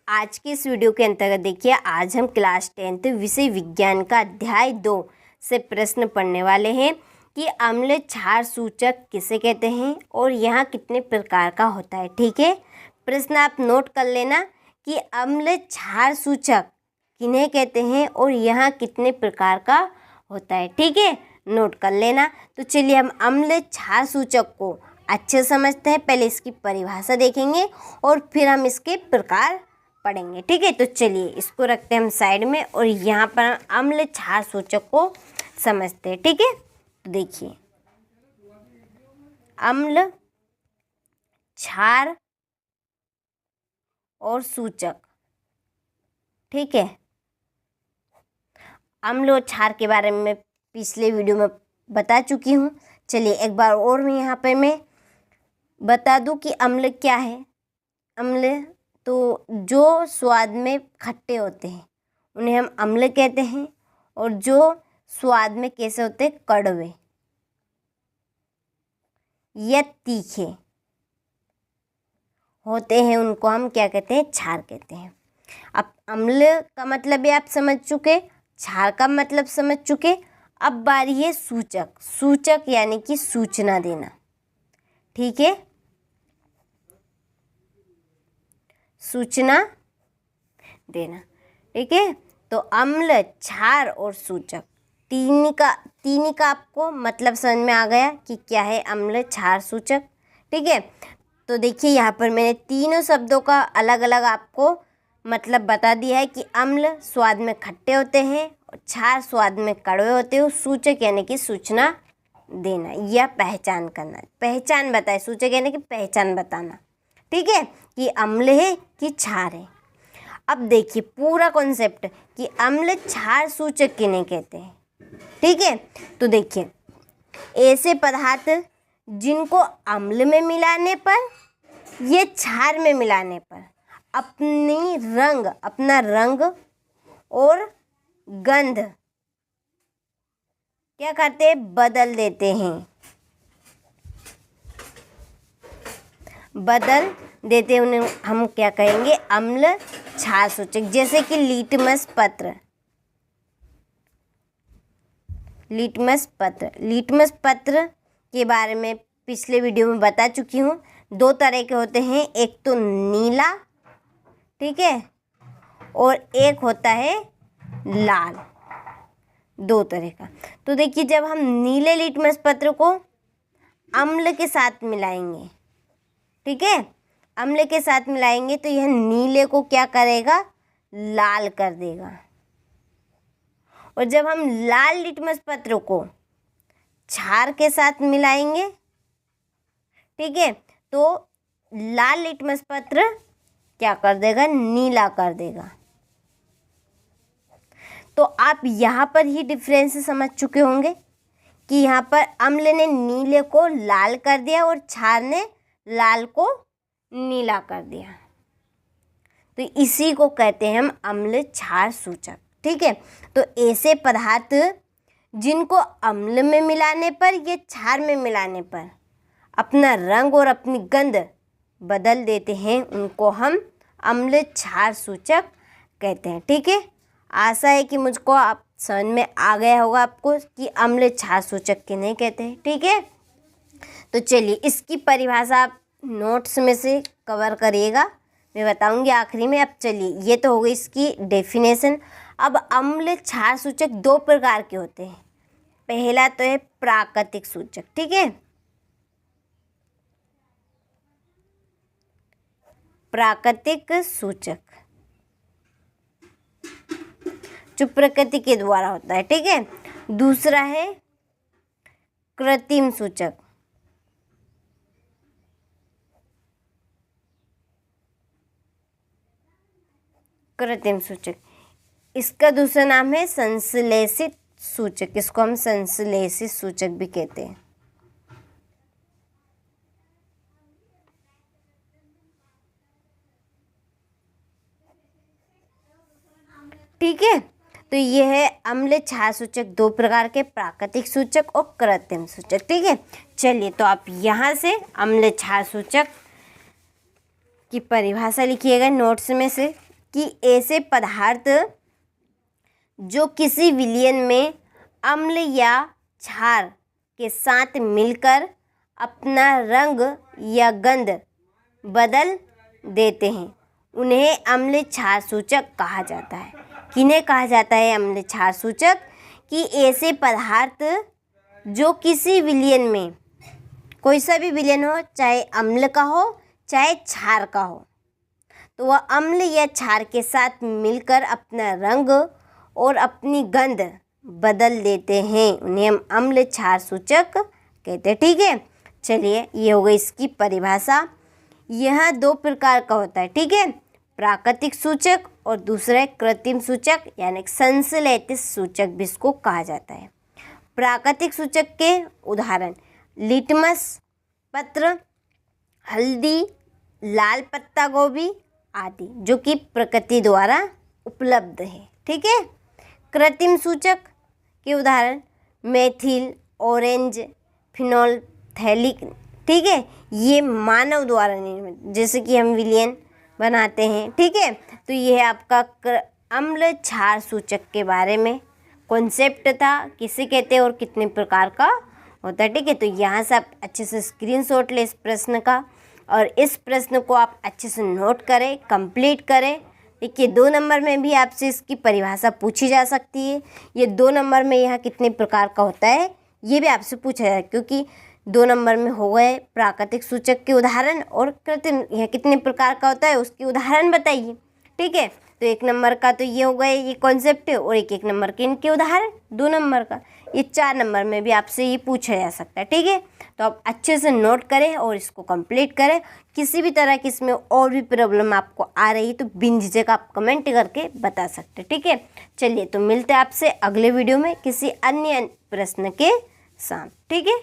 आज के इस वीडियो के अंतर्गत देखिए, आज हम क्लास 10th विषय विज्ञान का अध्याय 2 से प्रश्न पढ़ने वाले हैं कि अम्ल क्षार सूचक किसे कहते हैं और यहाँ कितने प्रकार का होता है। ठीक है, प्रश्न आप नोट कर लेना कि अम्ल क्षार सूचक किन्हें कहते हैं और यहाँ कितने प्रकार का होता है। ठीक है, नोट कर लेना। तो चलिए हम अम्ल क्षार सूचक को अच्छे समझते हैं। पहले इसकी परिभाषा देखेंगे और फिर हम इसके प्रकार पढ़ेंगे। ठीक है, तो चलिए इसको रखते हैं हम साइड में और यहाँ पर हम अम्ल क्षार सूचक को समझते हैं। ठीक है, तो देखिए अम्ल क्षार और सूचक। ठीक है, अम्ल और क्षार के बारे में पिछले वीडियो में बता चुकी हूँ। चलिए एक बार और मैं यहाँ पे मैं बता दूं कि अम्ल क्या है। अम्ल तो जो स्वाद में खट्टे होते हैं उन्हें हम अम्ल कहते हैं, और जो स्वाद में कैसे होते हैं, कड़वे या तीखे होते हैं, उनको हम क्या कहते हैं, क्षार कहते हैं। अब अम्ल का मतलब ये आप समझ चुके, क्षार का मतलब समझ चुके। अब बारी है सूचक। सूचक यानी कि सूचना देना। ठीक है, सूचना देना। ठीक है, तो अम्ल, क्षार और सूचक तीन का आपको मतलब समझ में आ गया कि क्या है अम्ल, क्षार, सूचक। ठीक है, तो देखिए यहाँ पर मैंने तीनों शब्दों का अलग अलग आपको मतलब बता दिया है कि अम्ल स्वाद में खट्टे होते हैं और क्षार स्वाद में कड़वे होते हैं। सूचक यानी कि सूचना देना या पहचान करना, पहचान बताए। सूचक यानी कि पहचान बताना। ठीक है, कि अम्ल है कि क्षार है। अब देखिए पूरा कॉन्सेप्ट कि अम्ल क्षार सूचक किन्हें कहते हैं। ठीक है, तो देखिए ऐसे पदार्थ जिनको अम्ल में मिलाने पर या क्षार में मिलाने पर अपना रंग और गंध क्या करते हैं, बदल देते हैं, उन्हें हम क्या कहेंगे, अम्ल क्षार सूचक। जैसे कि लिटमस पत्र के बारे में पिछले वीडियो में बता चुकी हूँ। दो तरह के होते हैं, एक तो नीला, ठीक है, और एक होता है लाल। दो तरह का। तो देखिए जब हम नीले लिटमस पत्र को अम्ल के साथ मिलाएंगे, ठीक है, अम्ल के साथ मिलाएंगे तो यह नीले को क्या करेगा, लाल कर देगा। और जब हम लाल लिटमस पत्र को क्षार के साथ मिलाएंगे, ठीक है, तो लाल लिटमस पत्र क्या कर देगा, नीला कर देगा। तो आप यहाँ पर ही डिफरेंस समझ चुके होंगे कि यहाँ पर अम्ल ने नीले को लाल कर दिया और क्षार ने लाल को नीला कर दिया। तो इसी को कहते हैं हम अम्ल क्षार सूचक। ठीक है, तो ऐसे पदार्थ जिनको अम्ल में मिलाने पर या क्षार में मिलाने पर अपना रंग और अपनी गंध बदल देते हैं, उनको हम अम्ल क्षार सूचक कहते हैं। ठीक है, आशा है कि मुझको आप समझ में आ गया होगा आपको कि अम्ल क्षार सूचक किन्हें कहते हैं। ठीक है, तो चलिए इसकी परिभाषा आप नोट्स में से कवर करिएगा, मैं बताऊंगी आखिरी में। अब चलिए ये तो हो गई इसकी डेफिनेशन। अब अम्ल क्षार सूचक दो प्रकार के होते हैं। पहला तो है प्राकृतिक सूचक। ठीक है, प्राकृतिक सूचक जो प्रकृति के द्वारा होता है। ठीक है, दूसरा है कृत्रिम सूचक। कृत्रिम सूचक, इसका दूसरा नाम है संश्लेषित सूचक। इसको हम संश्लेषित सूचक भी कहते हैं। ठीक है, तो ये है अम्ल क्षार सूचक दो प्रकार के, प्राकृतिक सूचक और कृत्रिम सूचक। ठीक है, चलिए तो आप यहाँ से अम्ल क्षार सूचक की परिभाषा लिखिएगा नोट्स में से कि ऐसे पदार्थ जो किसी विलयन में अम्ल या क्षार के साथ मिलकर अपना रंग या गंध बदल देते हैं उन्हें अम्ल क्षार सूचक कहा जाता है। किन्हें कहा जाता है अम्ल क्षार सूचक? कि ऐसे पदार्थ जो किसी विलयन में, कोई सा भी विलयन हो, चाहे अम्ल का हो चाहे क्षार का हो, तो वह अम्ल या क्षार के साथ मिलकर अपना रंग और अपनी गंध बदल देते हैं, उन्हें हम अम्ल क्षार सूचक कहते हैं। ठीक है, चलिए ये हो गई इसकी परिभाषा। यह दो प्रकार का होता है, ठीक है, प्राकृतिक सूचक और दूसरा है कृत्रिम सूचक यानी संश्लेषित सूचक भी इसको कहा जाता है। प्राकृतिक सूचक के उदाहरण लिटमस पत्र, हल्दी, लाल पत्ता गोभी आदि, जो कि प्रकृति द्वारा उपलब्ध है। ठीक है, कृत्रिम सूचक के उदाहरण मेथिल, ऑरेंज, फिनोल्फथैलिक, ठीक है, ये मानव द्वारा निर्मित, जैसे कि हम विलयन बनाते हैं। ठीक है, तो ये है आपका अम्ल क्षार सूचक के बारे में कॉन्सेप्ट था, किसे कहते हैं और कितने प्रकार का होता है। ठीक है, तो यहाँ से आप अच्छे से स्क्रीनशॉट लें इस प्रश्न का और इस प्रश्न को आप अच्छे से नोट करें, कंप्लीट करें। देखिए 2 नंबर में भी आपसे इसकी परिभाषा पूछी जा सकती है। ये 2 नंबर में यहाँ कितने प्रकार का होता है ये भी आपसे पूछा जाए, क्योंकि 2 नंबर में हो गए प्राकृतिक सूचक के उदाहरण और कृत्रिम, यह कितने प्रकार का होता है उसके उदाहरण बताइए। ठीक है, तो 1 नंबर का तो ये हो गए ये कॉन्सेप्ट और 1 नंबर के इनके उदाहरण। 2 नंबर का ये 4 नंबर में भी आपसे ये पूछा जा सकता है। ठीक है, तो आप अच्छे से नोट करें और इसको कंप्लीट करें। किसी भी तरह की इसमें और भी प्रॉब्लम आपको आ रही है तो बिन झिझक आप कमेंट करके बता सकते हैं। ठीक है, चलिए तो मिलते हैं आपसे अगले वीडियो में किसी अन्य प्रश्न के साथ। ठीक है।